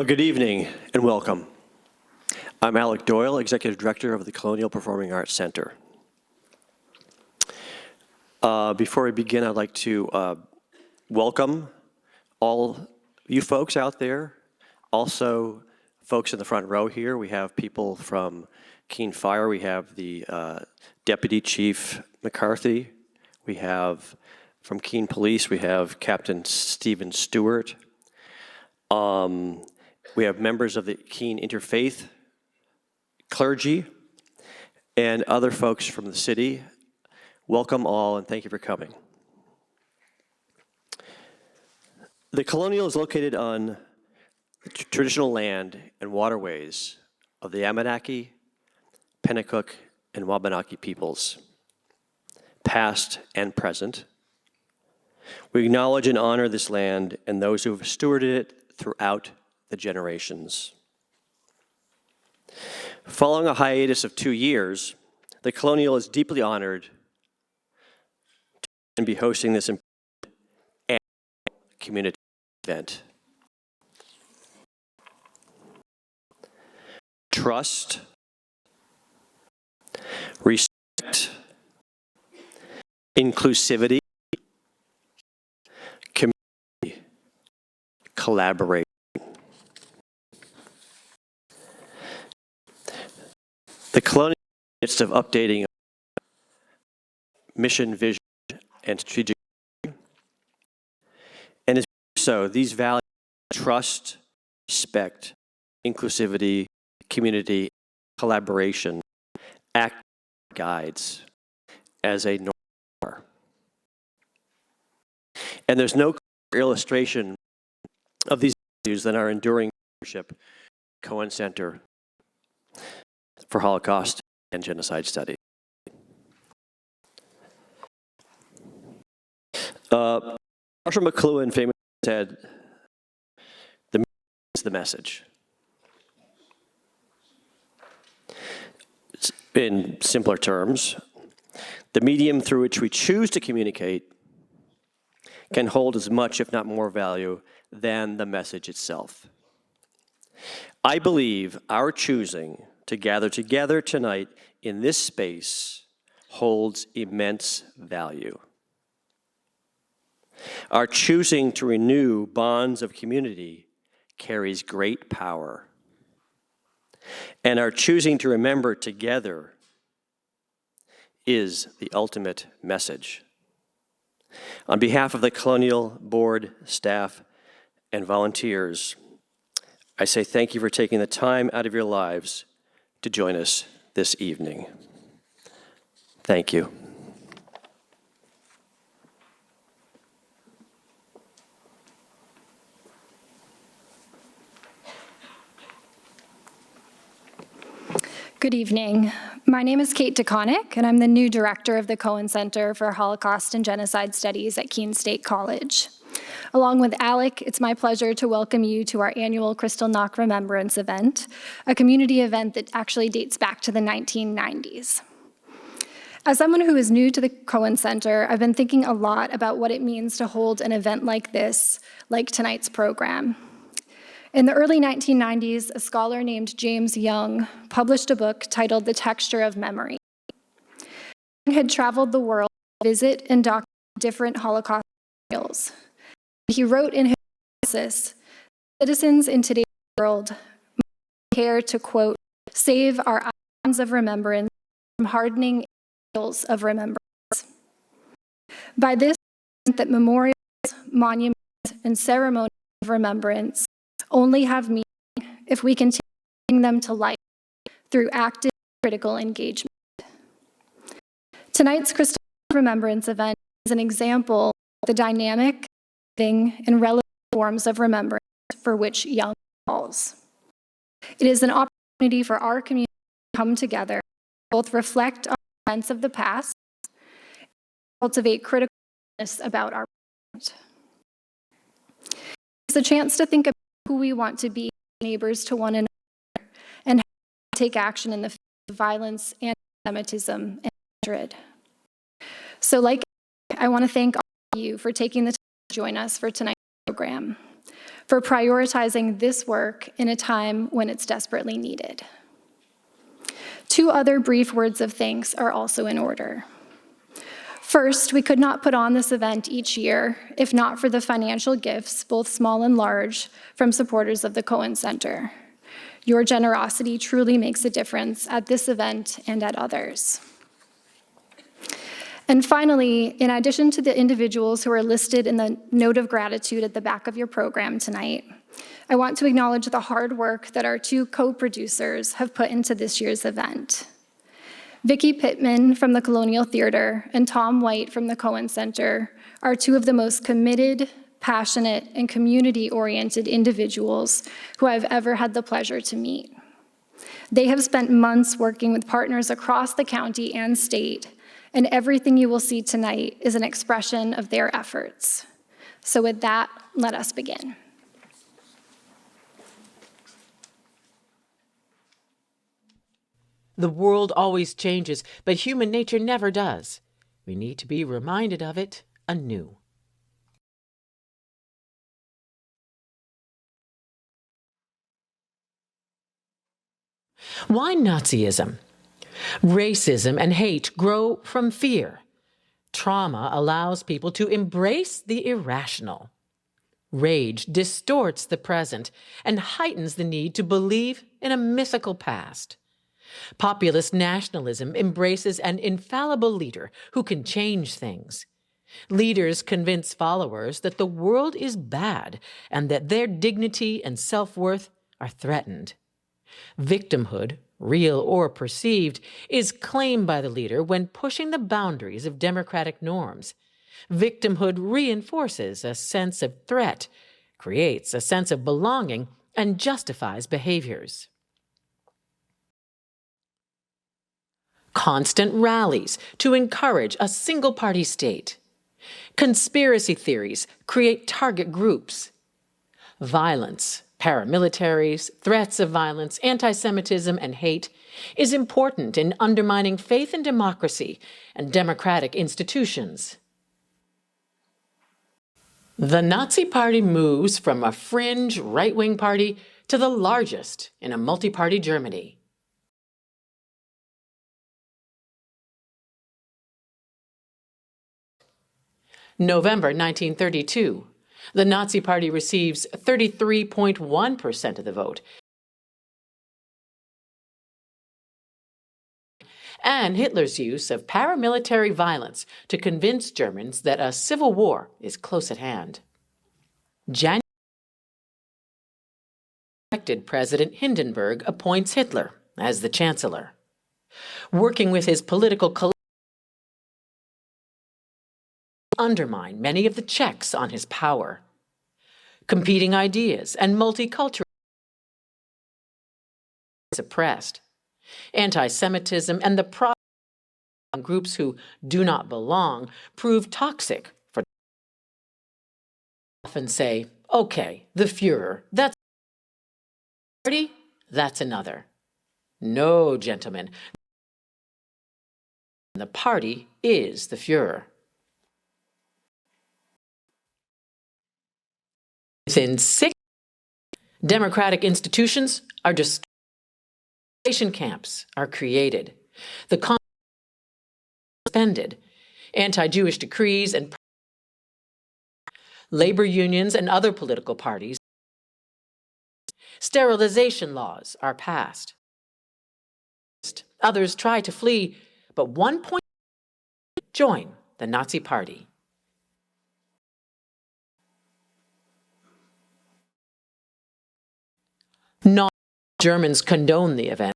Good evening and welcome. I'm Alec Doyle, Executive Director of the Colonial Performing Arts Center. Before we begin, I'd like to welcome all you folks out there, also folks in the front row here. We have people from Keene Fire. We have the Deputy Chief McCarthy. We have from Keene Police, we have Captain Stephen Stewart. We have members of the Keene Interfaith clergy and other folks from the city. Welcome all and thank you for coming. The Colonial is located on traditional land and waterways of the Abenaki, Pennacook, and Wabanaki peoples, past and present. We acknowledge and honor this land and those who have stewarded it throughout the generations. Following a hiatus of 2 years, the Colonial is deeply honored to be hosting this important annual community event. Trust, respect, inclusivity, community, collaboration. The Colonial, in the midst of updating mission, vision, and strategic, and as so, these values, trust, respect, inclusivity, community, collaboration, act guides as a norm. And there's no illustration of these values than our enduring leadership, Cohen Center for Holocaust and Genocide Studies. Marshall McLuhan famously said, "The medium is the message." In simpler terms, the medium through which we choose to communicate can hold as much, if not more, value than the message itself. I believe our choosing to gather together tonight in this space holds immense value. Our choosing to renew bonds of community carries great power. And our choosing to remember together is the ultimate message. On behalf of the Colonial Board, staff, and volunteers, I say thank you for taking the time out of your lives to join us this evening. Thank you. Good evening. My name is Kate DeConnick, and I'm the new director of the Cohen Center for Holocaust and Genocide Studies at Keene State College. Along with Alec, it's my pleasure to welcome you to our annual Kristallnacht Remembrance event, a community event that actually dates back to the 1990s. As someone who is new to the Cohen Center, I've been thinking a lot about what it means to hold an event like this, like tonight's program. In the early 1990s, a scholar named James Young published a book titled The Texture of Memory. Young had traveled the world to visit and document different Holocaust memorials. He wrote in his analysis, "Citizens in today's world must care to, quote, save our icons of remembrance from hardening angels of remembrance." By this, he meant that memorials, monuments, and ceremonies of remembrance only have meaning if we continue bringing them to life through active critical engagement. Tonight's Kristallnacht Remembrance event is an example of the dynamic, living, and relevant forms of remembrance for which Young calls. It is an opportunity for our community to come together, both reflect on events of the past, and cultivate critical awareness about our present. It's a chance to think about who we want to be neighbors to one another and how to take action in the face of violence, anti-Semitism, and hatred. So I want to thank all of you for taking the time to join us for tonight's program. for prioritizing this work in a time when it's desperately needed. 2 other brief words of thanks are also in order. First, we could not put on this event each year if not for the financial gifts, both small and large, from supporters of the Cohen Center. Your generosity truly makes a difference at this event and at others. And finally, in addition to the individuals who are listed in the note of gratitude at the back of your program tonight, I want to acknowledge the hard work that our 2 co-producers have put into this year's event. Vicki Pittman from the Colonial Theater and Tom White from the Cohen Center are 2 of the most committed, passionate, and community-oriented individuals who I've ever had the pleasure to meet. They have spent months working with partners across the county and state, and everything you will see tonight is an expression of their efforts. So with that, let us begin. The world always changes, but human nature never does. We need to be reminded of it anew. Why Nazism? Racism and hate grow from fear. Trauma allows people to embrace the irrational. Rage distorts the present and heightens the need to believe in a mythical past. Populist nationalism embraces an infallible leader who can change things. Leaders convince followers that the world is bad and that their dignity and self-worth are threatened. Victimhood, real or perceived, is claimed by the leader when pushing the boundaries of democratic norms. Victimhood reinforces a sense of threat, creates a sense of belonging, and justifies behaviors. Constant rallies to encourage a single-party state. Conspiracy theories create target groups. Violence, paramilitaries, threats of violence, anti-Semitism, and hate is important in undermining faith in democracy and democratic institutions. The Nazi Party moves from a fringe right-wing party to the largest in a multi-party Germany. November 1932. The Nazi Party receives 33.1% of the vote, and Hitler's use of paramilitary violence to convince Germans that a civil war is close at hand. January elected President Hindenburg appoints Hitler as the chancellor. Working with his political collaborators, undermine many of the checks on his power. Competing ideas and multiculturalism suppressed. Anti-Semitism and the groups who do not belong prove toxic for often say, okay, the Führer, that's party, that's another. No, gentlemen, the party is the Führer. Within 6 democratic institutions are destroyed. Concentration camps are created. The Constitution is suspended. Anti-Jewish decrees and labor unions and other political parties. Sterilization laws are passed. Others try to flee, but 1.5 join the Nazi Party. Not all Germans condone the event.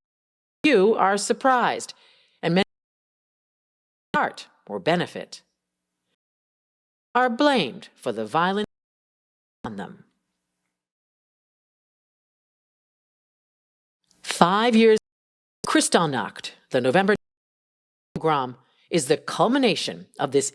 Few are surprised, and many part or benefit are blamed for the violence on them. 5 years, Kristallnacht, the November pogrom, is the culmination of this.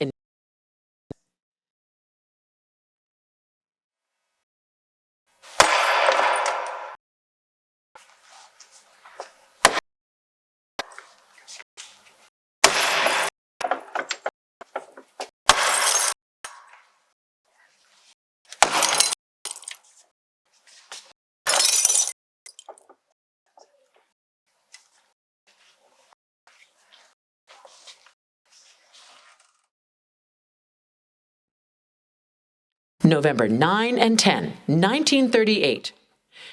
November 9 and 10, 1938.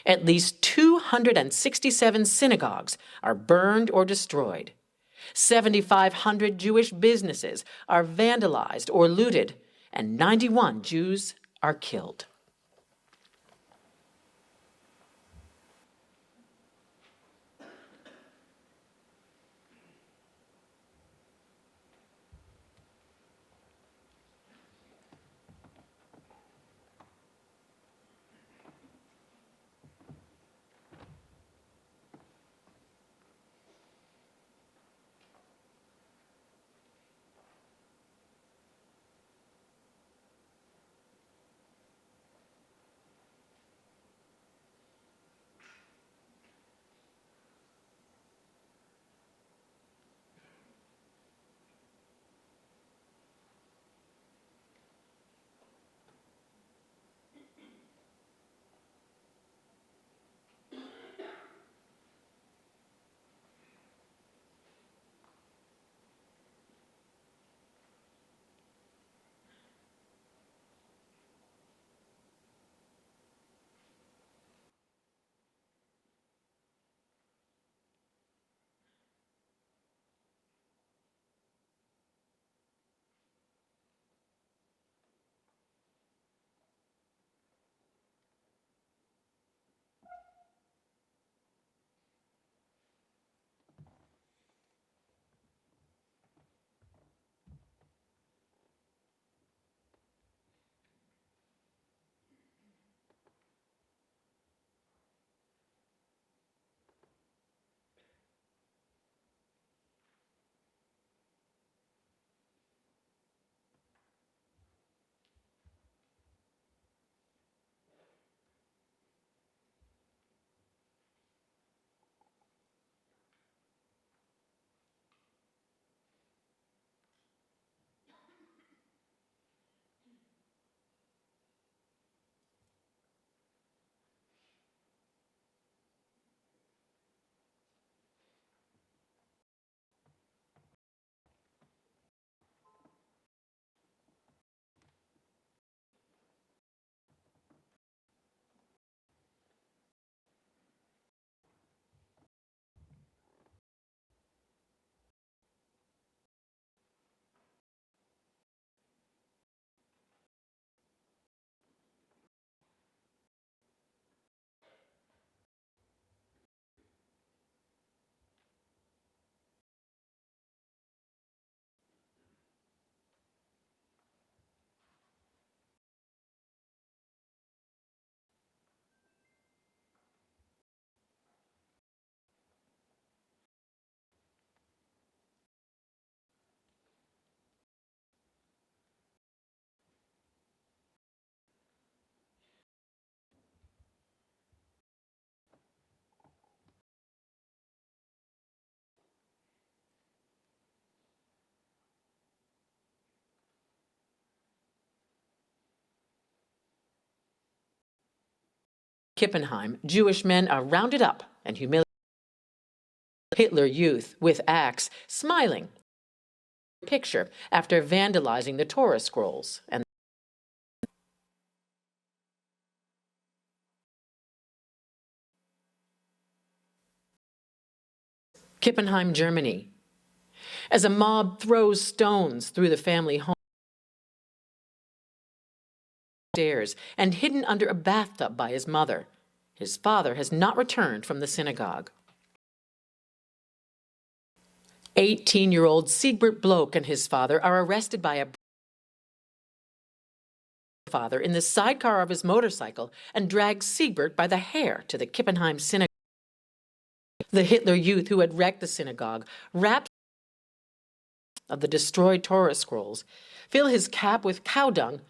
At least 267 synagogues are burned or destroyed. 7,500 Jewish businesses are vandalized or looted, and 91 Jews are killed. Kippenheim, Jewish men are rounded up and humiliated. Hitler Youth with axe, smiling. Picture after vandalizing the Torah scrolls. And Kippenheim, Germany. As a mob throws stones through the family home stairs and hidden under a bathtub by his mother. His father has not returned from the synagogue. 18-year-old Siegbert Bloch and his father are arrested by a father in the sidecar of his motorcycle and drags Siegbert by the hair to the Kippenheim synagogue. The Hitler Youth who had wrecked the synagogue wraps of the destroyed Torah scrolls, fill his cap with cow dung.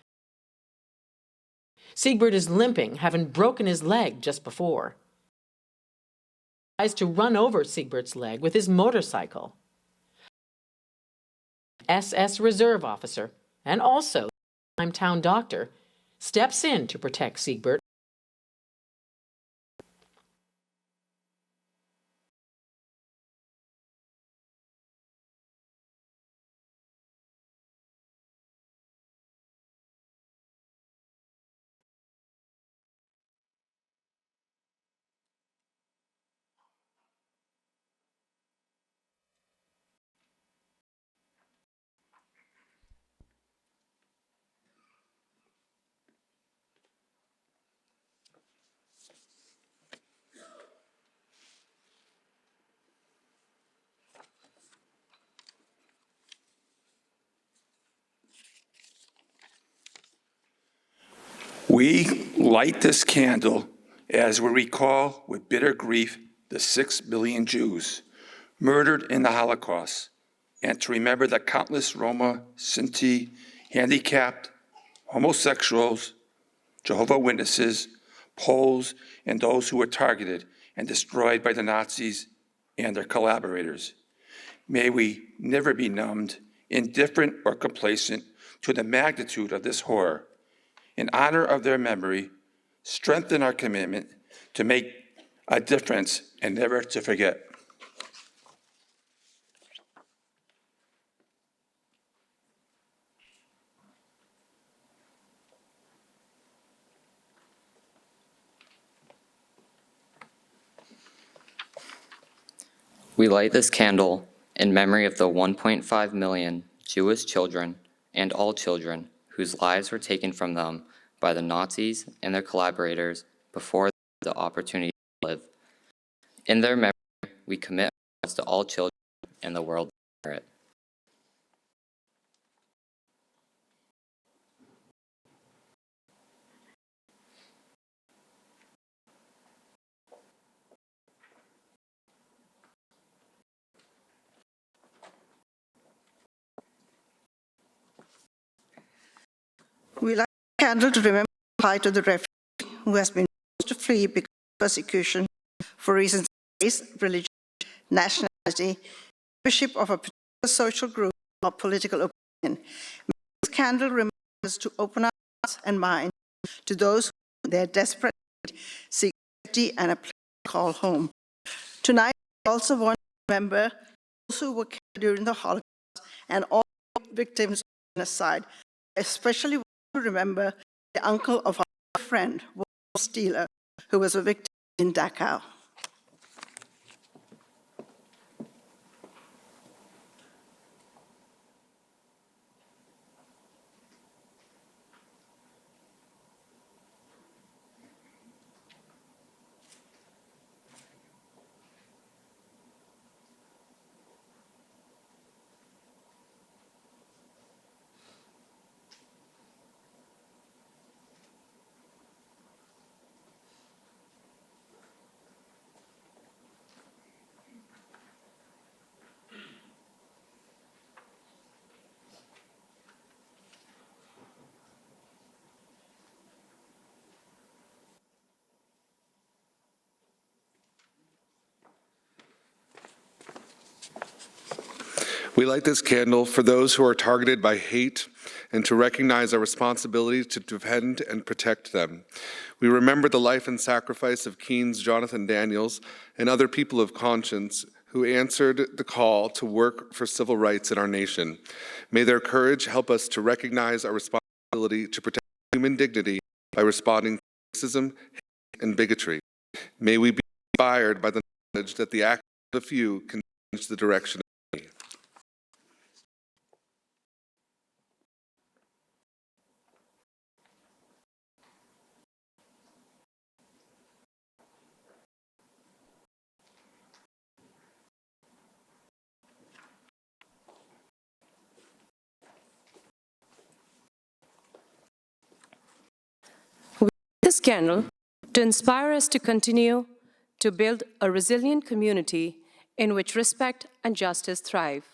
Siegbert is limping, having broken his leg just before. He tries to run over Siegbert's leg with his motorcycle. SS reserve officer, and also the town doctor, steps in to protect Siegbert. We light this candle as we recall with bitter grief the 6 million Jews murdered in the Holocaust, and to remember the countless Roma, Sinti, handicapped, homosexuals, Jehovah's Witnesses, Poles, and those who were targeted and destroyed by the Nazis and their collaborators. May we never be numbed, indifferent, or complacent to the magnitude of this horror. In honor of their memory, strengthen our commitment to make a difference and never to forget. We light this candle in memory of the 1.5 million Jewish children and all children whose lives were taken from them by the Nazis and their collaborators before they had the opportunity to live. In their memory, we commit ourselves to all children in the world that merit. We light a candle to remember the plight of the refugee who has been forced to flee because of persecution for reasons of race, religion, nationality, membership of a particular social group, or political opinion. This candle reminds us to open our hearts and minds to those who, in their desperate need, seek safety and a place to call home. Tonight, we also want to remember those who were killed during the Holocaust and all victims of genocide, especially to remember the uncle of our friend, Wolf Steeler, who was a victim in Dachau. We light this candle for those who are targeted by hate and to recognize our responsibility to defend and protect them. We remember the life and sacrifice of Keen's Jonathan Daniels and other people of conscience who answered the call to work for civil rights in our nation. May their courage help us to recognize our responsibility to protect human dignity by responding to racism, hate, and bigotry. May we be inspired by the knowledge that the action of a few can change the direction of many. This candle to inspire us to continue to build a resilient community in which respect and justice thrive.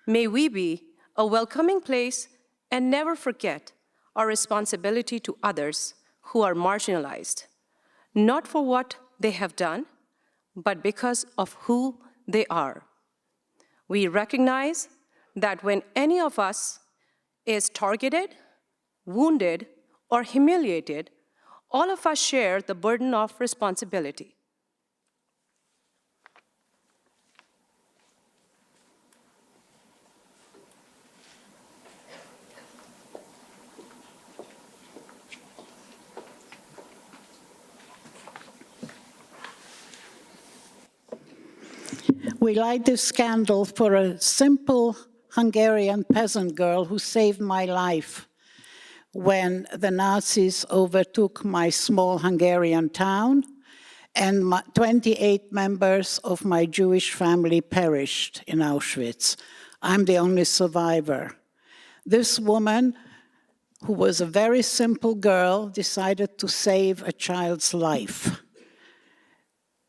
May we be a welcoming place and never forget our responsibility to others who are marginalized, not for what they have done, but because of who they are. We recognize that when any of us is targeted, wounded, or humiliated, all of us share the burden of responsibility. We light this candle for a simple Hungarian peasant girl who saved my life when the Nazis overtook my small Hungarian town, and 28 members of my Jewish family perished in Auschwitz. I'm the only survivor. This woman, who was a very simple girl, decided to save a child's life.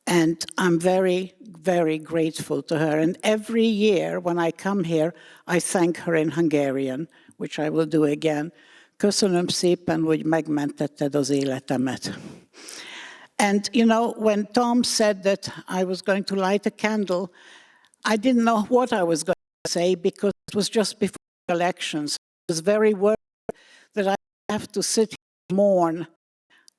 And I'm very, very grateful to her. And every year when I come here, I thank her in Hungarian, which I will do again. Köszönöm szépen, hogy megmentetted az életemet. And you know, when Tom said that I was going to light a candle, I didn't know what I was going to say because it was just before elections. I was very worried that I have to sit here and mourn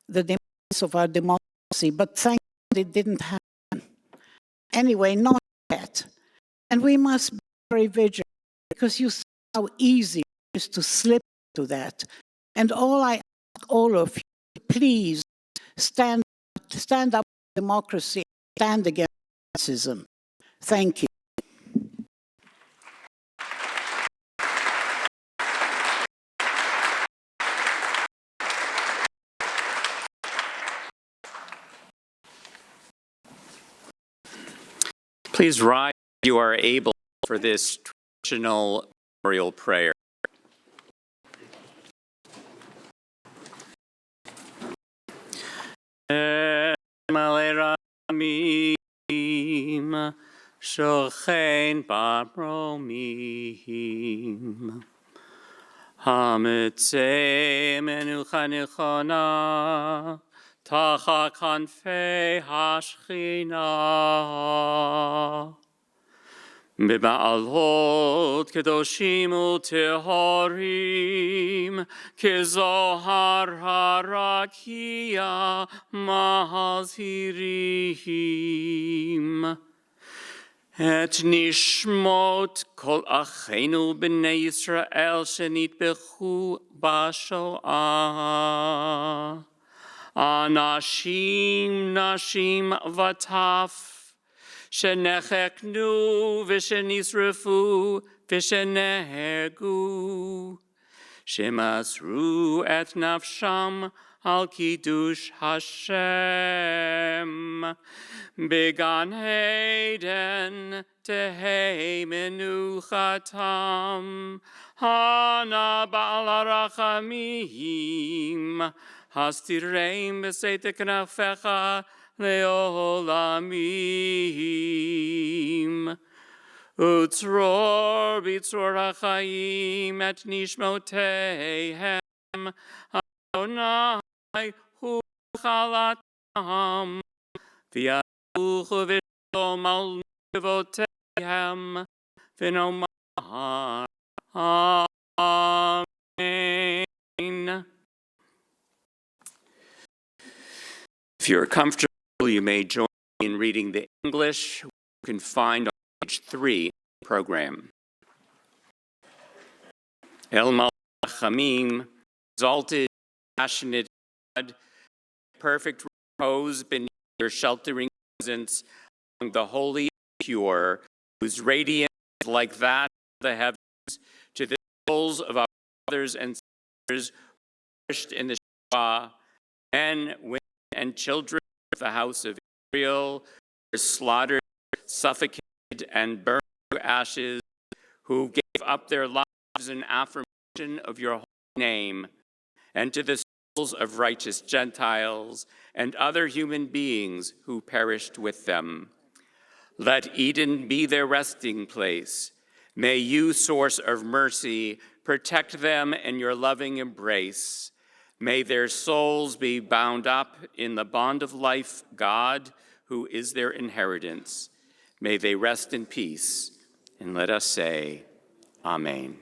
the demise of our democracy, but thank God it didn't happen. Anyway, not yet. And we must be very vigilant because you see how easy it is to slip into that. And all I ask all of you, please stand up for democracy, stand against Nazism. Thank you. Please rise if you are able for this traditional memorial prayer. Shochein baromim Hametzei menucha nechona Tachak kanfei hashchina B'ba'alot kedoshim u'tehorim Kezohar harakia mahazhirim Et nishmot kol achenu b'nei Yisrael shenitbechu b'shoah Anashim, nashim, vataf, shenecheknu, vishenisrefu, vishenehegu, shemasru et nafsham al kiddush Hashem, began Eden tehei menuchatam, hana ba'al harachamim, Hastireim b'seitek knafecha leolamim. Utzror b'tzror hachayim et nishmoteihem. Adonai hu chalatam. V'yaduchu v'shalom al mivoteihem. V'nomar. Amen. If you're comfortable, you may join in reading the English you can find on page 3 of the program. El Malachamim, exalted, passionate God, perfect repose beneath your sheltering presence among the holy and pure, whose radiance is like that of the heavens, to the souls of our brothers and sisters perished in the Shoah, men, women, and children of the house of Israel were slaughtered, suffocated, and burned to ashes, who gave up their lives in affirmation of your holy name, and to the souls of righteous Gentiles and other human beings who perished with them. Let Eden be their resting place. May you, source of mercy, protect them in your loving embrace. May their souls be bound up in the bond of life, God, who is their inheritance. May they rest in peace, and let us say, Amen.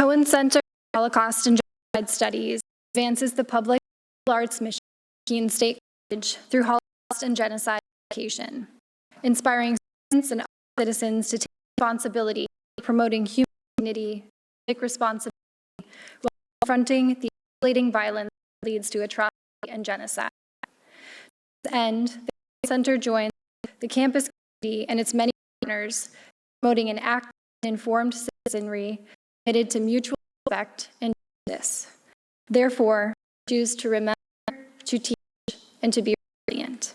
Cohen Center for Holocaust and Genocide Studies advances the public arts mission of Keene State College through Holocaust and genocide education, inspiring students and other citizens to take responsibility, promoting human dignity, civic responsibility, while confronting the escalating violence that leads to atrocity and genocide. To this end, the Cohen Center joins the campus community and its many partners, promoting an active and informed citizenry committed to mutual respect and justice. Therefore, choose to remember, to teach, and to be resilient.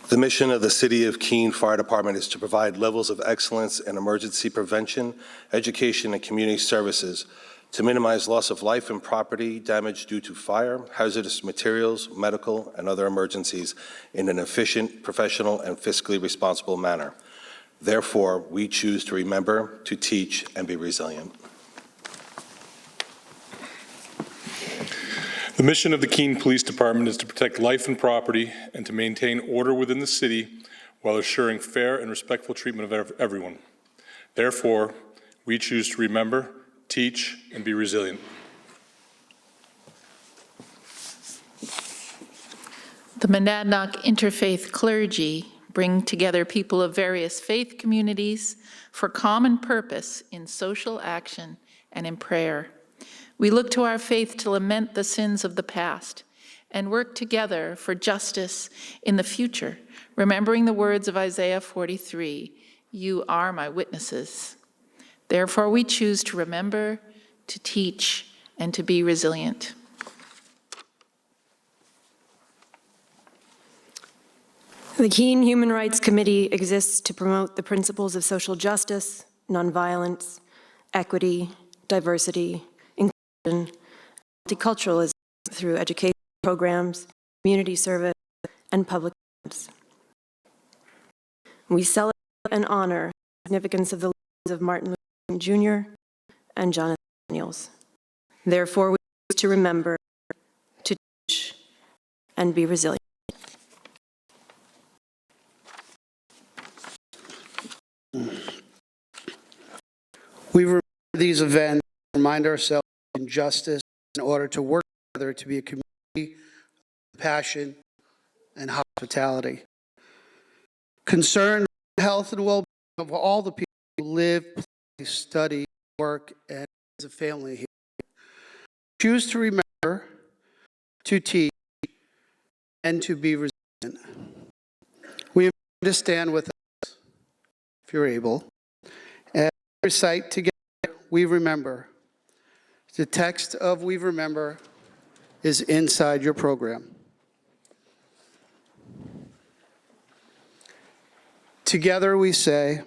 The mission of the City of Keene Fire Department is to provide levels of excellence in emergency prevention, education, and community services to minimize loss of life and property damage due to fire, hazardous materials, medical, and other emergencies in an efficient, professional, and fiscally responsible manner. Therefore, we choose to remember, to teach, and be resilient. The mission of the Keene Police Department is to protect life and property and to maintain order within the city while assuring fair and respectful treatment of everyone. Therefore, we choose to remember, teach, and be resilient. The Monadnock Interfaith Clergy bring together people of various faith communities for common purpose in social action and in prayer. We look to our faith to lament the sins of the past and work together for justice in the future, remembering the words of Isaiah 43, "You are my witnesses." Therefore, we choose to remember, to teach, and to be resilient. The Keene Human Rights Committee exists to promote the principles of social justice, nonviolence, equity, diversity, inclusion, multiculturalism through education programs, community service, and public events. We celebrate and honor the significance of the lives of Martin Luther King Jr. and Jonathan Daniels. Therefore, we choose to remember, to teach, and be resilient. We remember these events, remind ourselves of injustice in order to work together to be a community of passion and hospitality. Concerned with the health and well-being of all the people who live, play, study, work, and as a family here. Choose to remember, to teach, and to be resilient. We invite you to stand with us, if you're able, and recite together, "We Remember." The text of "We Remember" is inside your program. Together we say,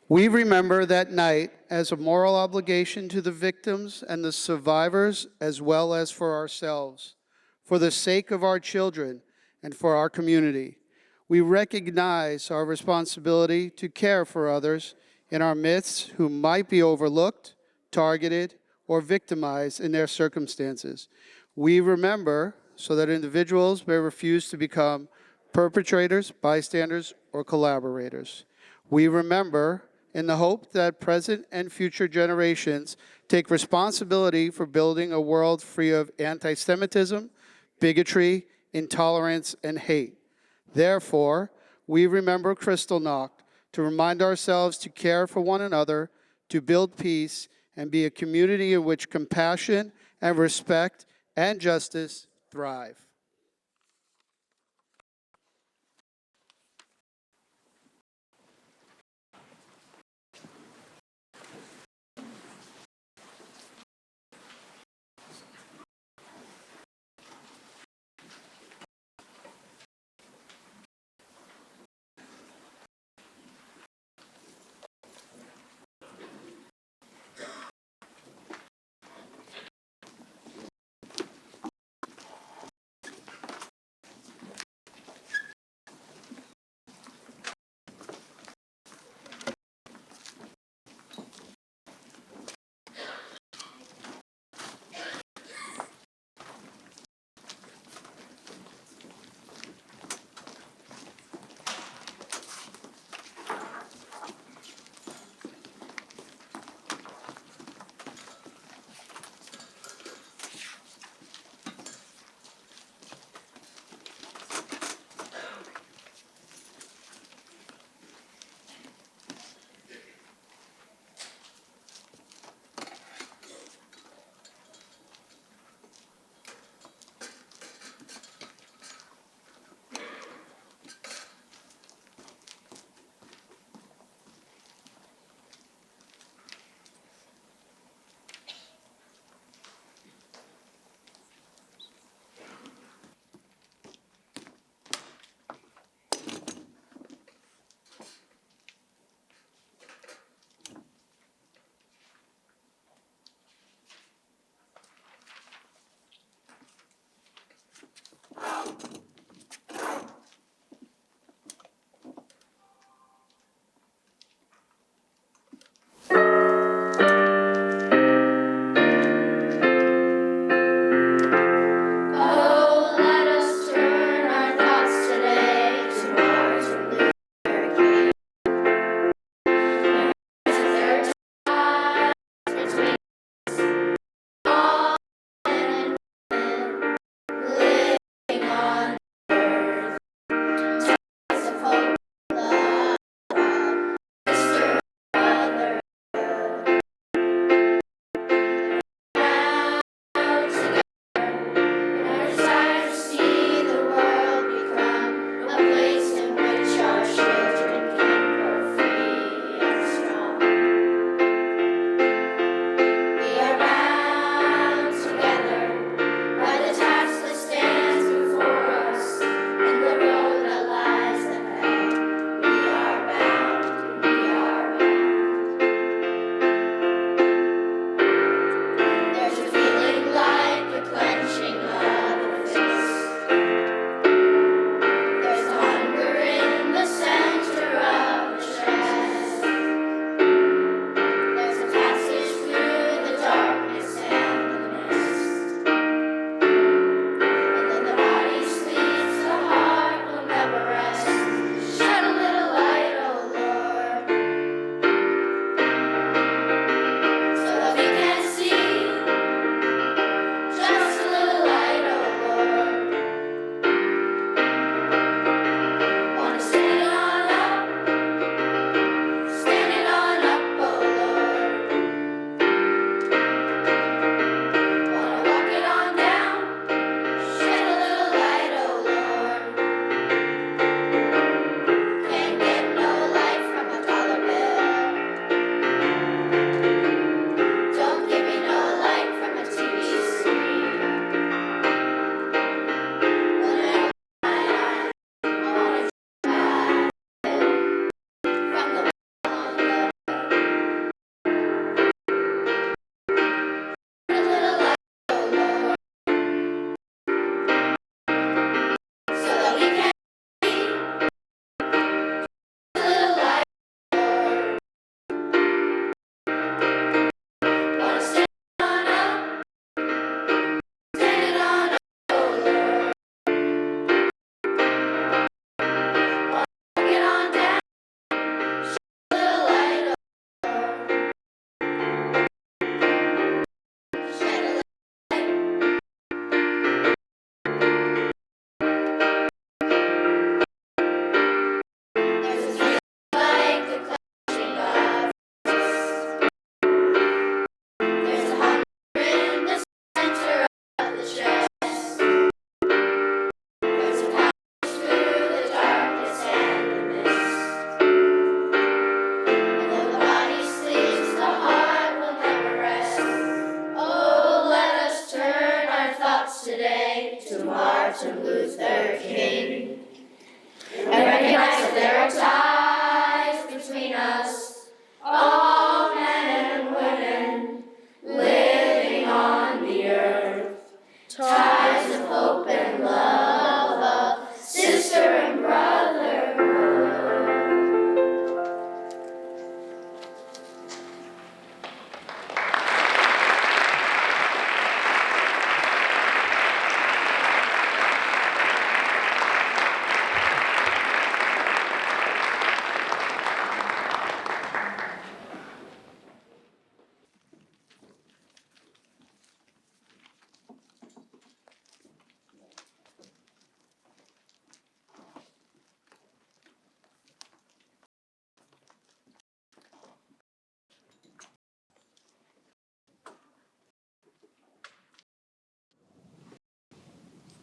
"We remember that night as a moral obligation to the victims and the survivors, as well as for ourselves, for the sake of our children and for our community. We recognize our responsibility to care for others in our midst who might be overlooked, targeted, or victimized in their circumstances. We remember so that individuals may refuse to become perpetrators, bystanders, or collaborators. We remember in the hope that present and future generations take responsibility for building a world free of anti-Semitism, bigotry, intolerance, and hate. Therefore, we remember Kristallnacht to remind ourselves to care for one another, to build peace, and be a community in which compassion and respect and justice thrive."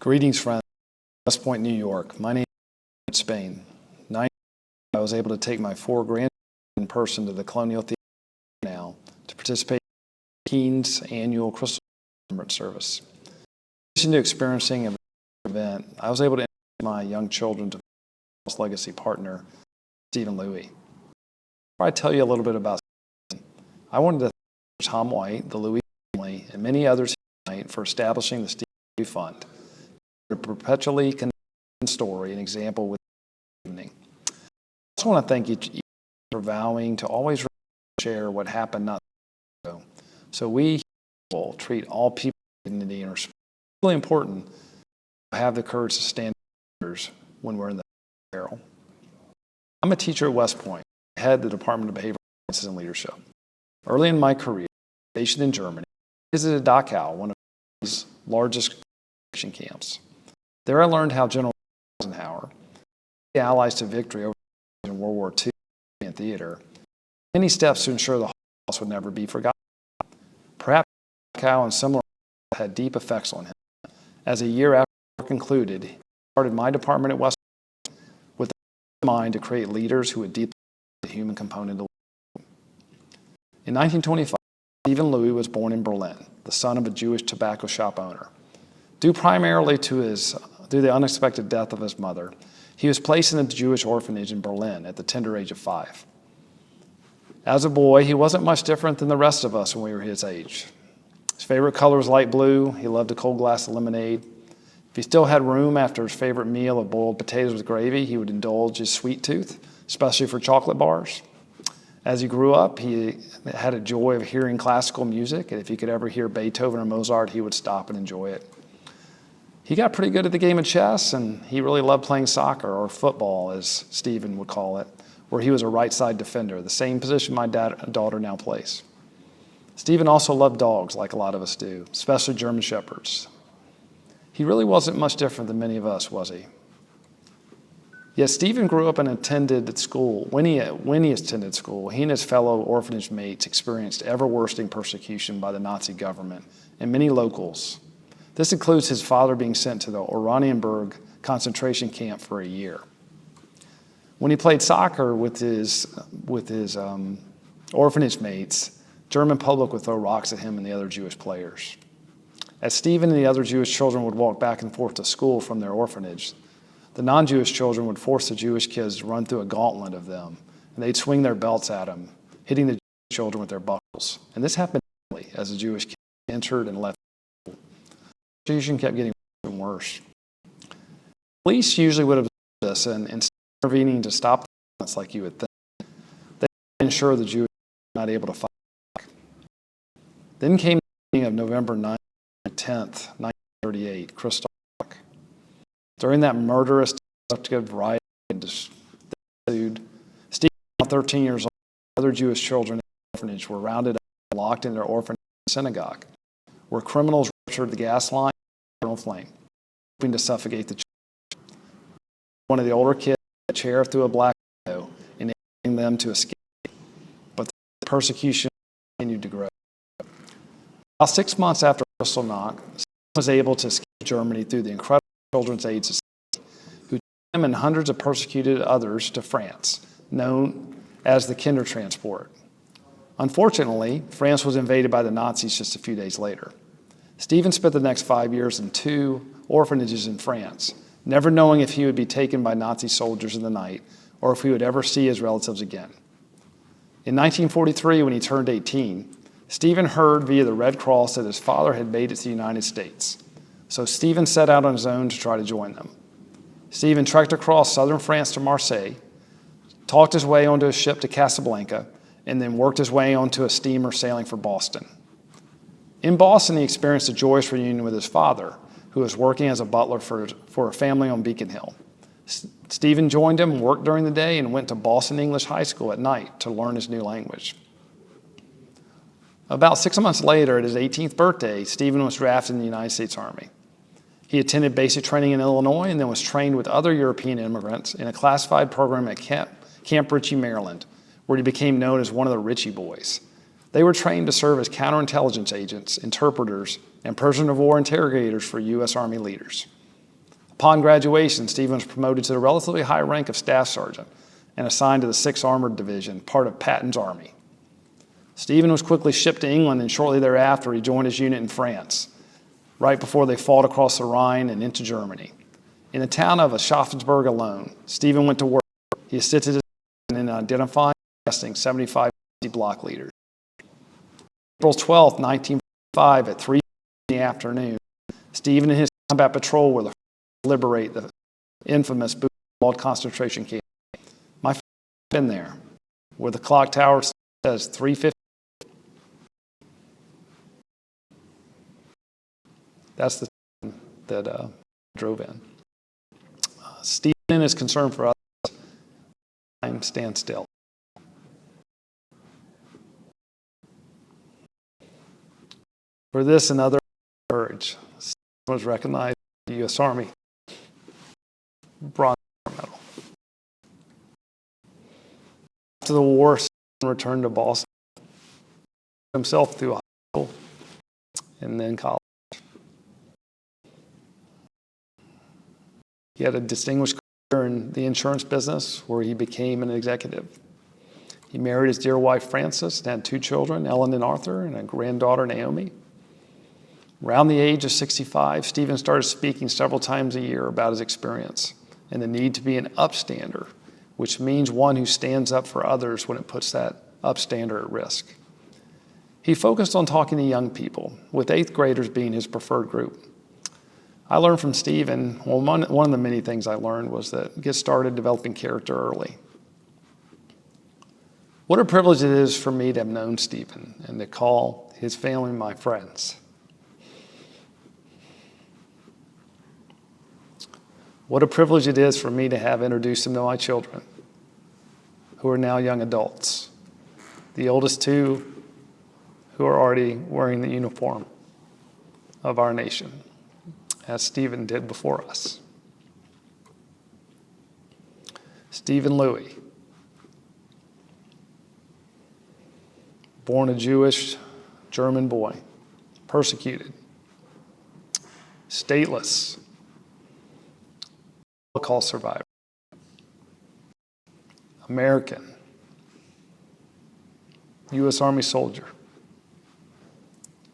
Greetings, friends. West Point, New York. My name is Everett Spain. 9 I was able to take my 4 grandchildren in person to the Colonial Theater now to participate in Keen's annual Kristallnacht Remembrance service. In addition to experiencing an event, I was able to introduce my young children to my legacy partner, Stephan Lewy. Before I tell you a little bit about Stephan, I wanted to thank Tom White, the Lewy family, and many others tonight for establishing the Stephan Lewy Fund, to perpetually connect story and example with the evening. I also want to thank each for vowing to always share what happened not so long ago. So we treat all people with dignity and respect. It's really important to have the courage to stand up when we're in the peril. I'm a teacher at West Point, head of the Department of Behavioral Sciences and Leadership. Early in my career, stationed in Germany, I visited Dachau, one of the largest concentration camps. There I learned how General Eisenhower, the Allies to victory over in World War II in theater, many steps to ensure the Holocaust would never be forgotten. Perhaps Dachau and similar had deep effects on him. As a year after war concluded, he started my department at West Point with the mind to create leaders who would deeply the human component of the world. In 1925, Stephan Lewy was born in Berlin, the son of a Jewish tobacco shop owner. Due primarily to the unexpected death of his mother, he was placed in a Jewish orphanage in Berlin at the tender age of 5. As a boy, he wasn't much different than the rest of us when we were his age. His favorite color was light blue. He loved a cold glass of lemonade. If he still had room after his favorite meal of boiled potatoes with gravy, he would indulge his sweet tooth, especially for chocolate bars. As he grew up, he had a joy of hearing classical music, and if he could ever hear Beethoven or Mozart, he would stop and enjoy it. He got pretty good at the game of chess, and he really loved playing soccer, or football, as Stephen would call it, where he was a right-side defender, the same position my daughter now plays. Stephen also loved dogs, like a lot of us do, especially German Shepherds. He really wasn't much different than many of us, was he? Yet Stephen grew up and attended school. When he attended school, he and his fellow orphanage mates experienced ever-worsening persecution by the Nazi government and many locals. This includes his father being sent to the Oranienburg concentration camp for a year. When he played soccer with his orphanage mates, German public would throw rocks at him and the other Jewish players. As Stephen and the other Jewish children would walk back and forth to school from their orphanage, the non-Jewish children would force the Jewish kids to run through a gauntlet of them, and they'd swing their belts at them, hitting the Jewish children with their buckles. And this happened daily as the Jewish kids entered and left. The persecution kept getting worse and worse. Police usually would have done this, and instead of intervening to stop the violence like you would think, they ensure the Jews were not able to fight back. Then came the evening of November 9th and 10th, 1938, Kristallnacht. During that murderous, destructive riot and ensued, Stephen, 13 years old, and other Jewish children in the orphanage were rounded up and locked in their orphanage synagogue, where criminals ruptured the gas line and flame, hoping to suffocate the children. One of the older kids had a chair through a black window, enabling them to escape, but the persecution continued to grow. About 6 months after Kristallnacht, Stephen was able to escape Germany through the incredible Children's Aid Society, who took him and hundreds of persecuted others to France, known as the Kindertransport. Unfortunately, France was invaded by the Nazis just a few days later. Stephen spent the next 5 years in 2 orphanages in France, never knowing if he would be taken by Nazi soldiers in the night or if he would ever see his relatives again. In 1943, when he turned 18, Stephen heard via the Red Cross that his father had made it to the United States. So Stephen set out on his own to try to join them. Stephen trekked across southern France to Marseille, talked his way onto a ship to Casablanca, and then worked his way onto a steamer sailing for Boston. In Boston, he experienced a joyous reunion with his father, who was working as a butler for a family on Beacon Hill. Stephen joined him, worked during the day, and went to Boston English High School at night to learn his new language. About 6 months later, at his 18th birthday, Stephen was drafted in the United States Army. He attended basic training in Illinois and then was trained with other European immigrants in a classified program at Camp Ritchie, Maryland, where he became known as one of the Ritchie Boys. They were trained to serve as counterintelligence agents, interpreters, and prisoner of war interrogators for U.S. Army leaders. Upon graduation, Stephen was promoted to the relatively high rank of Staff Sergeant and assigned to the 6th Armored Division, part of Patton's Army. Stephen was quickly shipped to England, and shortly thereafter he joined his unit in France, right before they fought across the Rhine and into Germany. In the town of Aschaffensburg alone, Stephen went to work. He assisted in identifying and arresting 75 Nazi block leaders. April 12, 1945, at 3 in the afternoon, Stephen and his combat patrol were the first to liberate the infamous Buchenwald concentration camp. My family has been there, where the clock tower says 3:50. That's the time that drove in. Stephen is concerned for us. Time stand still. For this and other courage, Stephen was recognized by the U.S. Army Bronze Medal. After the war, Stephen returned to Boston, himself through high school and then college. He had a distinguished career in the insurance business where he became an executive. He married his dear wife, Frances, and had 2 children, Ellen and Arthur, and a granddaughter, Naomi. Around the age of 65, Stephen started speaking several times a year about his experience and the need to be an upstander, which means one who stands up for others when it puts that upstander at risk. He focused on talking to young people, with 8th graders being his preferred group. I learned from Stephen, well, one of the many things I learned was that get started developing character early. What a privilege it is for me to have known Stephen and to call his family my friends. What a privilege it is for me to have introduced him to my children, who are now young adults. The oldest 2 who are already wearing the uniform of our nation, as Stephen did before us. Stephan Lewy, born a Jewish German boy, persecuted, stateless, Holocaust survivor, American, U.S. Army soldier,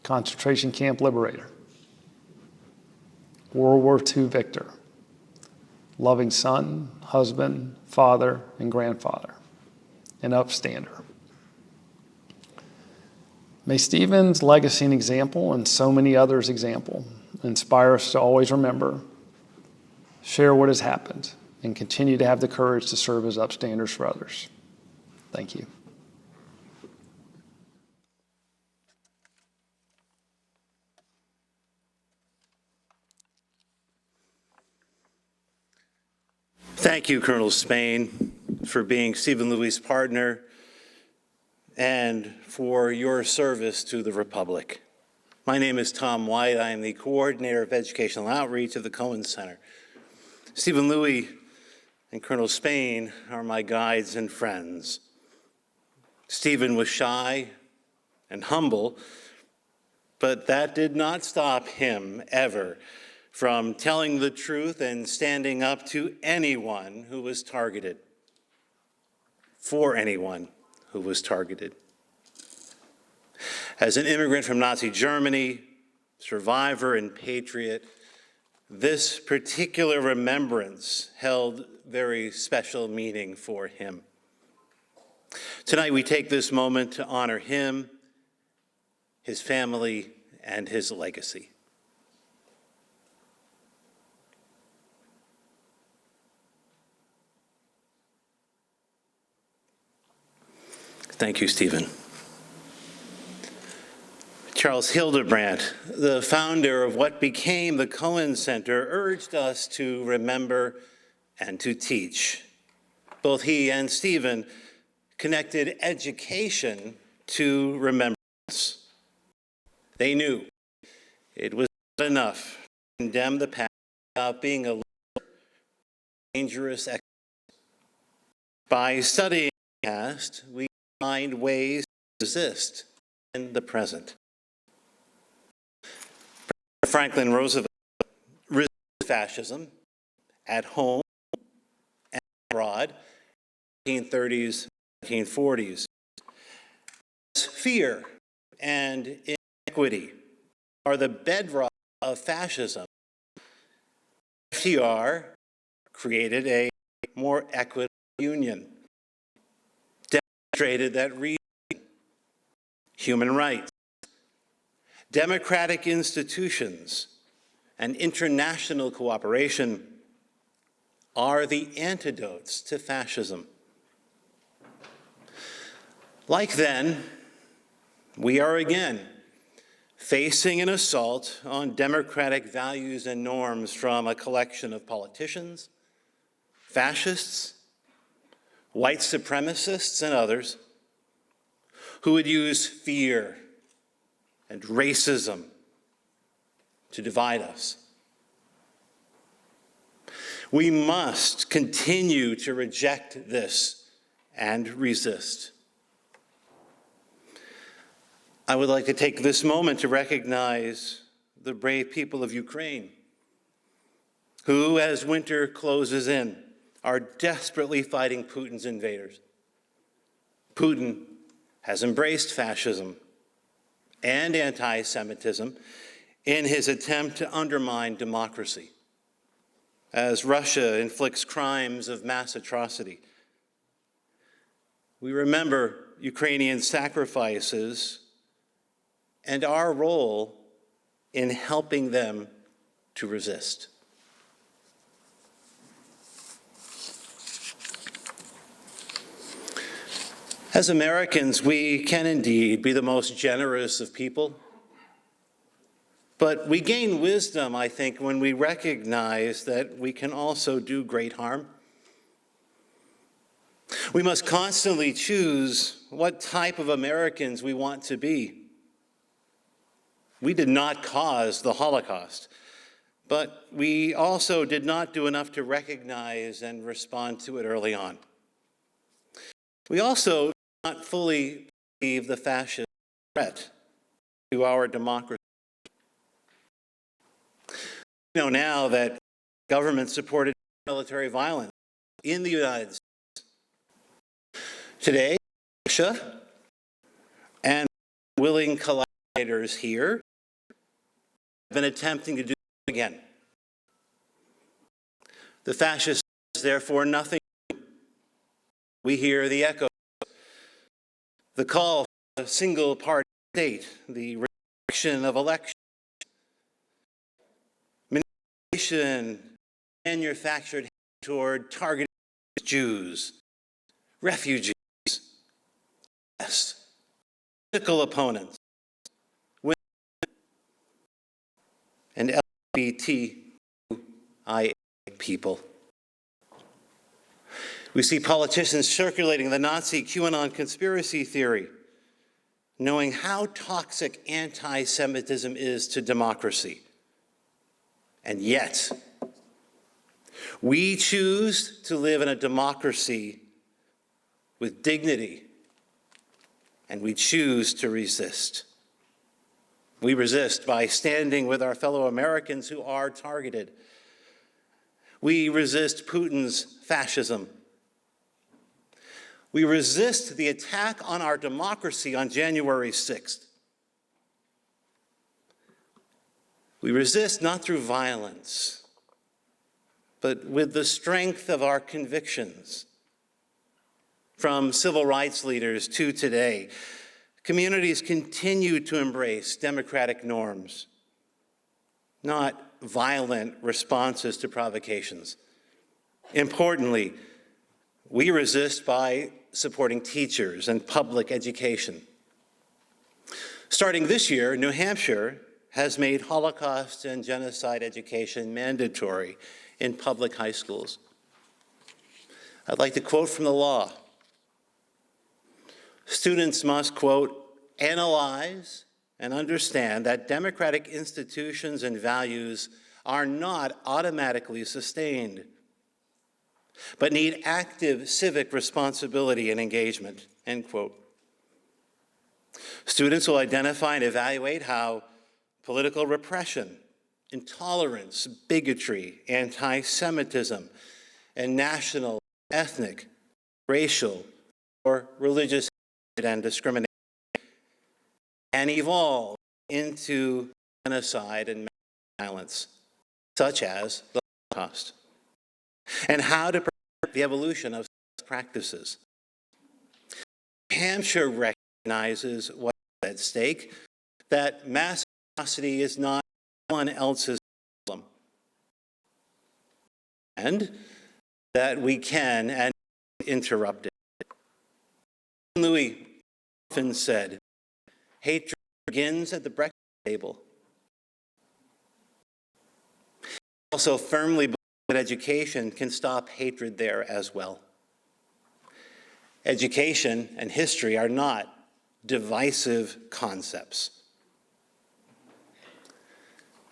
concentration camp liberator, World War II victor, loving son, husband, father, and grandfather, an upstander. May Stephen's legacy and example, and so many others' example, inspire us to always remember, share what has happened, and continue to have the courage to serve as upstanders for others. Thank you. Thank you, Colonel Spain, for being Stephan Lewy's partner and for your service to the Republic. My name is Tom White. I am the Coordinator of Educational Outreach at the Cohen Center. Stephan Lewy and Colonel Spain are my guides and friends. Stephan was shy and humble, but that did not stop him ever from telling the truth and standing up to anyone who was targeted, for anyone who was targeted. As an immigrant from Nazi Germany, survivor and patriot, this particular remembrance held very special meaning for him. Tonight we take this moment to honor him, his family, and his legacy. Thank you, Stephan. Charles Hildebrandt, the founder of what became the Cohen Center, urged us to remember and to teach. Both he and Stephan connected education to remembrance. They knew it was not enough to condemn the past without being a dangerous expert. By studying the past, we find ways to resist in the present. Franklin Roosevelt resisted fascism at home and abroad, 1930s, 1940s. Fear and inequity are the bedrock of fascism. FDR created a more equitable union, demonstrated that reason, human rights, democratic institutions, and international cooperation are the antidotes to fascism. Like then, we are again facing an assault on democratic values and norms from a collection of politicians, fascists, white supremacists, and others who would use fear and racism to divide us. We must continue to reject this and resist. I would like to take this moment to recognize the brave people of Ukraine who, as winter closes in, are desperately fighting Putin's invaders. Putin has embraced fascism and anti-Semitism in his attempt to undermine democracy, as Russia inflicts crimes of mass atrocity. We remember Ukrainian sacrifices and our role in helping them to resist. As Americans, we can indeed be the most generous of people, but we gain wisdom, I think, when we recognize that we can also do great harm. We must constantly choose what type of Americans we want to be. We did not cause the Holocaust, but we also did not do enough to recognize and respond to it early on. We also did not fully perceive the fascist threat to our democracy. We know now that government supported military violence in the United States. Today, Russia and willing collaborators here have been attempting to do it again. The fascists, therefore, nothing new. We hear the echo, the call for a single-party state, the rejection of elections, manipulation manufactured toward targeting Jews, refugees, political opponents, women, and LGBTQIA people. We see politicians circulating the Nazi QAnon conspiracy theory, knowing how toxic anti-Semitism is to democracy. And yet, we choose to live in a democracy with dignity, and we choose to resist. We resist by standing with our fellow Americans who are targeted. We resist Putin's fascism. We resist the attack on our democracy on January 6th. We resist not through violence, but with the strength of our convictions. From civil rights leaders to today, communities continue to embrace democratic norms, not violent responses to provocations. Importantly, we resist by supporting teachers and public education. Starting this year, New Hampshire has made Holocaust and genocide education mandatory in public high schools. I'd like to quote from the law. Students must, quote, analyze and understand that democratic institutions and values are not automatically sustained, but need active civic responsibility and engagement, end quote. Students will identify and evaluate how political repression, intolerance, bigotry, anti-Semitism, and national, ethnic, racial, or religious hatred and discrimination, and evolve into genocide and violence, such as the Holocaust, and how to prevent the evolution of such practices. New Hampshire recognizes what is at stake, that mass atrocity is not one else's problem, and that we can and interrupt it. Lewy often said, hatred begins at the breakfast table. He also firmly believed that education can stop hatred there as well. Education and history are not divisive concepts.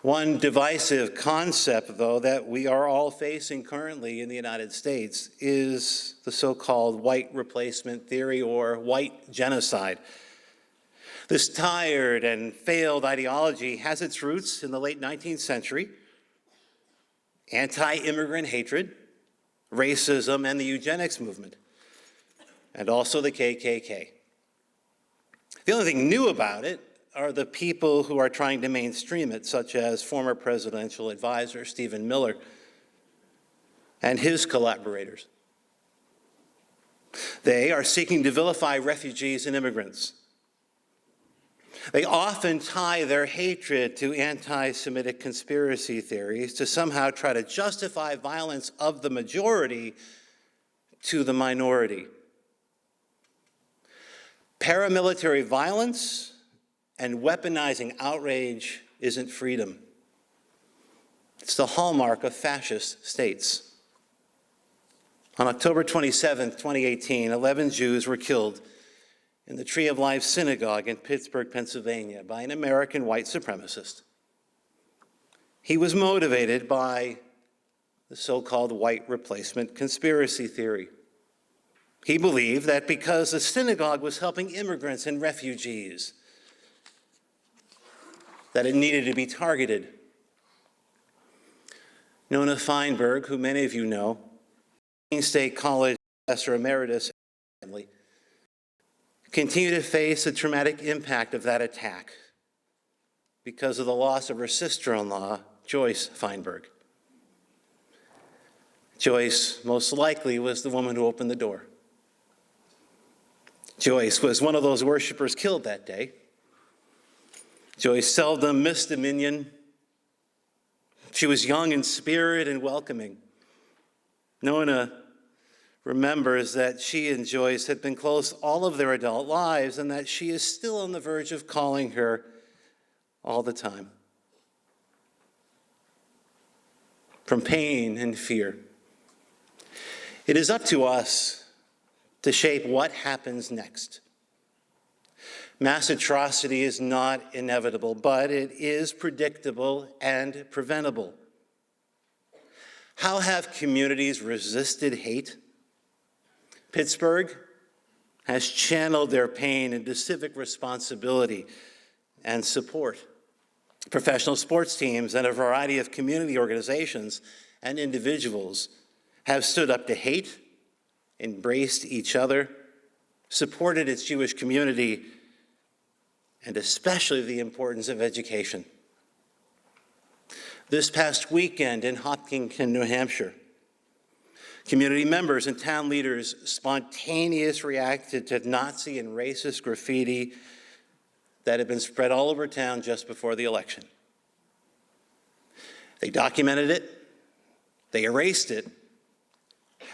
One divisive concept, though, that we are all facing currently in the United States is the so-called white replacement theory, or white genocide. This tired and failed ideology has its roots in the late 19th century, anti-immigrant hatred, racism, and the eugenics movement, and also the KKK. The only thing new about it are the people who are trying to mainstream it, such as former presidential advisor Stephen Miller and his collaborators. They are seeking to vilify refugees and immigrants. They often tie their hatred to anti-Semitic conspiracy theories to somehow try to justify violence of the majority to the minority. Paramilitary violence and weaponizing outrage isn't freedom. It's the hallmark of fascist states. On October 27, 2018, 11 Jews were killed in the Tree of Life Synagogue in Pittsburgh, Pennsylvania, by an American white supremacist. He was motivated by the so-called white replacement conspiracy theory. He believed that because the synagogue was helping immigrants and refugees, that it needed to be targeted. Nona Feinberg, who many of you know, Keene State College professor emeritus, family, continue to face the traumatic impact of that attack because of the loss of her sister-in-law, Joyce Feinberg. Joyce, most likely, was the woman who opened the door. Joyce was one of those worshipers killed that day. Joyce seldom missed a minyan. She was young in spirit and welcoming. Nona remembers that she and Joyce had been close all of their adult lives and that she is still on the verge of calling her all the time. From pain and fear. It is up to us to shape what happens next. Mass atrocity is not inevitable, but it is predictable and preventable. How have communities resisted hate? Pittsburgh has channeled their pain into civic responsibility and support. Professional sports teams and a variety of community organizations and individuals have stood up to hate, embraced each other, supported its Jewish community, and especially the importance of education. This past weekend in Hopkinton, New Hampshire, community members and town leaders spontaneously reacted to Nazi and racist graffiti that had been spread all over town just before the election. They documented it, they erased it,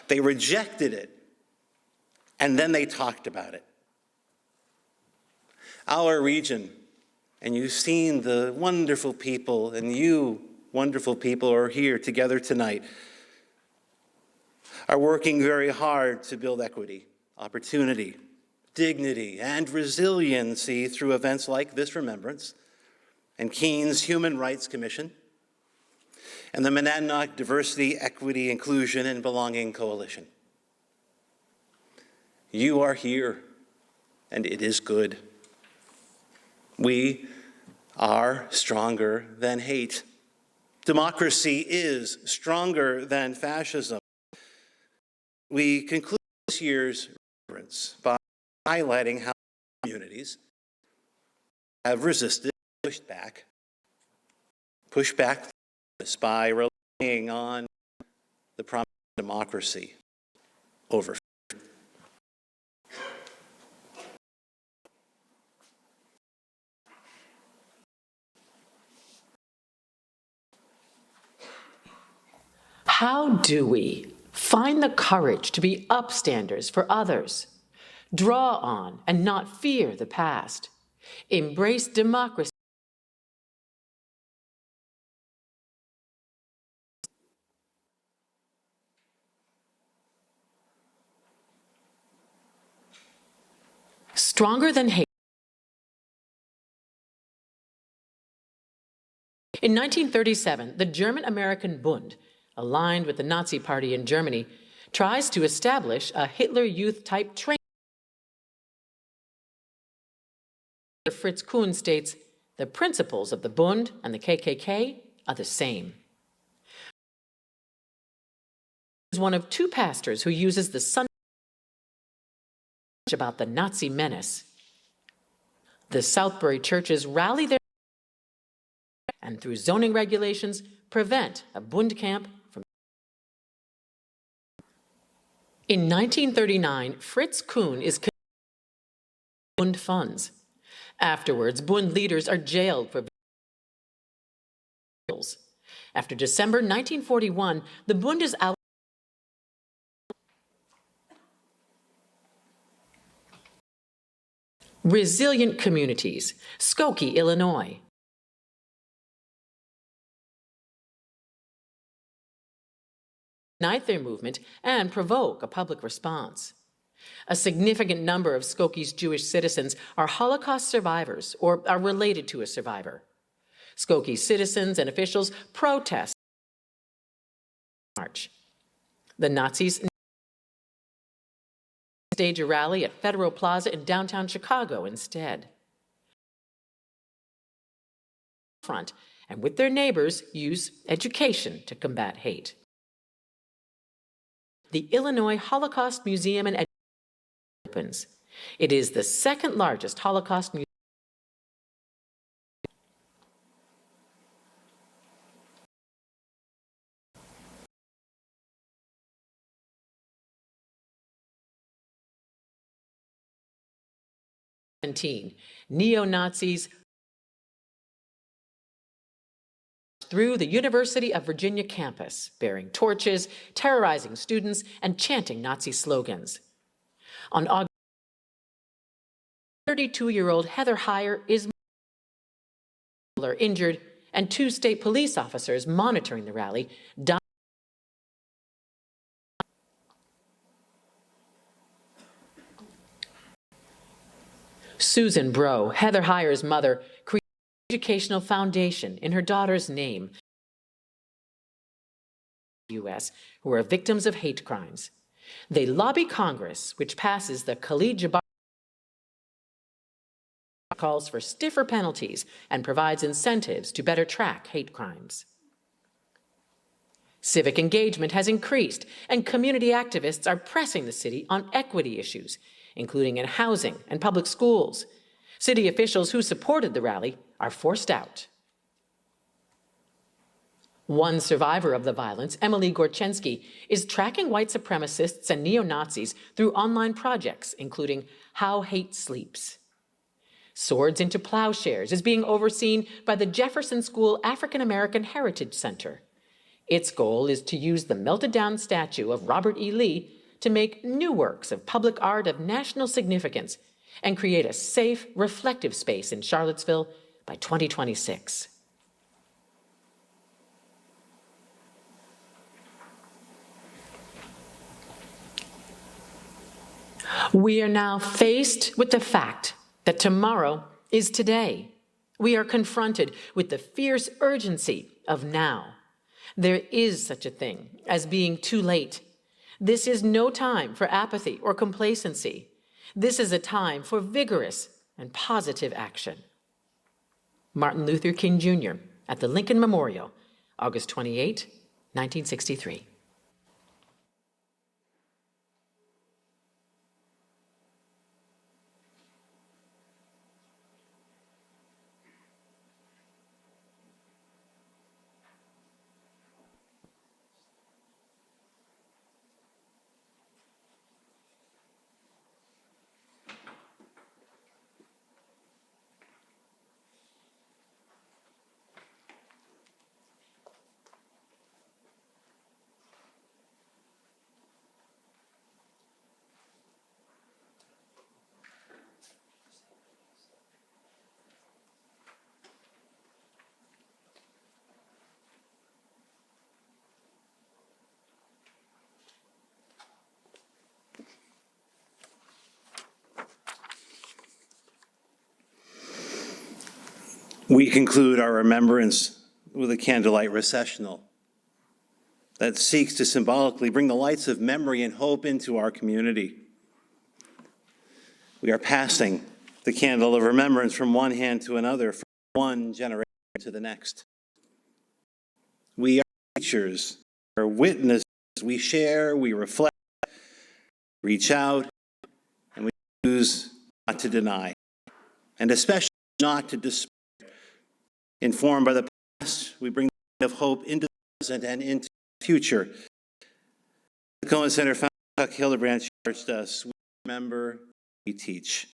they rejected it, and then they talked about it. Our region, and you've seen the wonderful people, and you wonderful people are here together tonight, are working very hard to build equity, opportunity, dignity, and resiliency through events like this Remembrance and Keene's Human Rights Commission and the Monadnock Diversity, Equity, Inclusion, and Belonging Coalition. You are here, and it is good. We are stronger than hate. Democracy is stronger than fascism. We conclude this year's Remembrance by highlighting how communities have resisted, pushed back by relying on the promise of democracy over fear. How do we find the courage to be upstanders for others, draw on and not fear the past, embrace democracy, stronger than hate? In 1937, the German-American Bund, aligned with the Nazi Party in Germany, tries to establish a Hitler Youth-type training. Fritz Kuhn states, the principles of the Bund and the KKK are the same. He is one of two pastors who uses the Sunday about the Nazi menace. The Southbury churches rally their and through zoning regulations prevent a Bund camp from. In 1939, Fritz Kuhn is Bund funds. Afterwards, Bund leaders are jailed for. After December 1941, the Bund is out. Resilient communities, Skokie, Illinois. Ignite their movement and provoke a public response. A significant number of Skokie's Jewish citizens are Holocaust survivors or are related to a survivor. Skokie citizens and officials protest march. The Nazis stage a rally at Federal Plaza in downtown Chicago instead. Front, and with their neighbors, use education to combat hate. The Illinois Holocaust Museum and opens. It is the second largest Holocaust museum. Neo-Nazis through the University of Virginia campus, bearing torches, terrorizing students, and chanting Nazi slogans. On August 32-year-old Heather Heyer is injured, and 2 state police officers monitoring the rally died. Susan Bro, Heather Heyer's mother, created an educational foundation in her daughter's name. U.S. who are victims of hate crimes. They lobby Congress, which passes the Khalid Jabbar calls for stiffer penalties and provides incentives to better track hate crimes. Civic engagement has increased, and community activists are pressing the city on equity issues, including in housing and public schools. City officials who supported the rally are forced out. One survivor of the violence, Emily Gorchensky, is tracking white supremacists and neo-Nazis through online projects, including How Hate Sleeps. Swords into Plowshares is being overseen by the Jefferson School African American Heritage Center. Its goal is to use the melted-down statue of Robert E. Lee to make new works of public art of national significance and create a safe, reflective space in Charlottesville by 2026. We are now faced with the fact that tomorrow is today. We are confronted with the fierce urgency of now. There is such a thing as being too late. This is no time for apathy or complacency. This is a time for vigorous and positive action. Martin Luther King Jr. at the Lincoln Memorial, August 28, 1963. We conclude our remembrance with a candlelight recessional that seeks to symbolically bring the lights of memory and hope into our community. We are passing the candle of remembrance from one hand to another, from one generation to the next. We are teachers, we are witnesses, we share, we reflect, reach out, and we choose not to deny, and especially not to despair. Informed by the past, we bring the light of hope into the present and into the future. The Cohen Center founder Chuck Hildebrand charged us, we remember, we teach.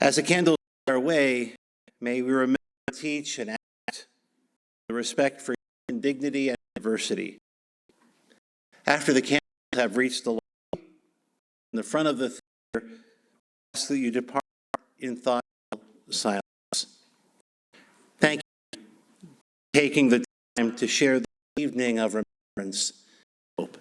As the candles light our way, may we remember, teach, and act with respect for human dignity and diversity. After the candles have reached the light in the front of the theater, I ask that you depart in thoughtful silence. Thank you for taking the time to share the evening of remembrance. Hope.